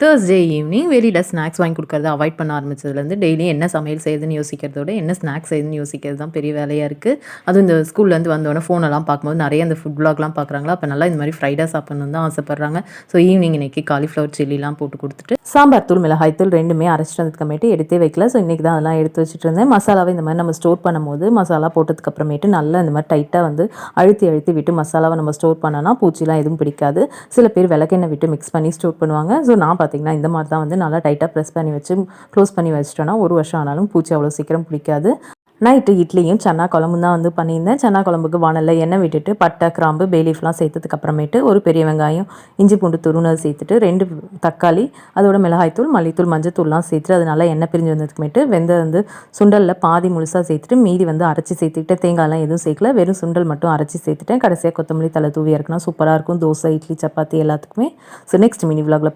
Thursday evening வெளியில் snacks வாங்கி கொடுக்கறத அவாய்ட் பண்ண ஆரம்பிச்சதுலேருந்து டெய்லி என்ன சமையல் செய்யுதுன்னு யோசிக்கிறதோட என்ன ஸ்நாக்ஸ் செய்யுதுன்னு யோசிக்கிறது தான் பெரிய வேலையாக இருக்குது. அதுவும் இந்த ஸ்கூல்லேருந்து வந்தோடனே ஃபோனெல்லாம் பார்க்கும்போது நிறைய இந்த ஃபுட் வ்ளாக்லாம் பார்க்குறாங்களா, அப்போ நல்லா இந்த மாதிரி ஃப்ரைடாக சாப்பிடணுன்னு தான் ஆசைப்பட்றாங்க. ஸோ ஈவினிங் இன்றைக்கி காலிஃப்ளவர் சில்லிலாம் போட்டு கொடுத்துட்டு சாம்பார் தூள் மிளகாய் தூள் ரெண்டுமே அரைச்சிட்டு வந்ததுக்கப்புறமேட்டு எடுத்தே வைக்கல. ஸோ இன்றைக்கி தான் அதெல்லாம் எடுத்து வச்சுட்டு இருந்தேன். மசாலாவை இந்த மாதிரி நம்ம ஸ்டோர் பண்ணும்போது மசாலா போட்டதுக்கப்புறமேட்டு நல்லா இந்த மாதிரி டைட்டாக வந்து அழுத்தி விட்டு மசாலாவை நம்ம ஸ்டோர் பண்ணோன்னா பூச்சிலாம் எதுவும் பிடிக்காது. சில பேர் விளக்கெண்ணெய் விட்டு மிக்ஸ் பண்ணி ஸ்டோர் பண்ணுவாங்க. ஸோ நான் பார்த்தீங்கன்னா இந்த மாதிரி தான் வந்து நல்லா டைட்டாக ப்ரெஸ் பண்ணி வச்சு க்ளோஸ் பண்ணி வச்சிட்டோன்னா 1 வருஷம் ஆனாலும் பூச்சி அவ்வளோ சீக்கிரம் பிடிக்காது. நைட்டு இட்லியும் சன்னா குழம்பும் தான் வந்து பண்ணியிருந்தேன். சன்னா குழம்புக்கு வானலில் எண்ணெய் விட்டுட்டு பட்டை கிராம்பு பேலீஃப்லாம் சேர்த்ததுக்கப்புறமேட்டு ஒரு பெரிய வெங்காயம் இஞ்சி பூண்டு துருணல் சேர்த்துட்டு 2 தக்காளி அதோட மிளகாய்த்தூள் மல்லித்தூள் மஞ்சத்தூள்லாம் சேர்த்துட்டு அது நல்லா எண்ணெய் பிரிஞ்சு வந்ததுக்குமேட்டு வந்து சுண்டலில் பாதி முழுசாக சேர்த்துட்டு மீதி வந்து அரைச்சி சேர்த்துக்கிட்டு தேங்காயெல்லாம் எதுவும் சேர்க்கல, வெறும் சுண்டல் மட்டும் அரைச்சி சேர்த்துட்டேன். கடைசியாக கொத்தமல்லி தலை தூவி இறக்குனா சூப்பராக இருக்கும் தோசை இட்லி சப்பாத்தி எல்லாத்துக்குமே. So next mini விலாகில்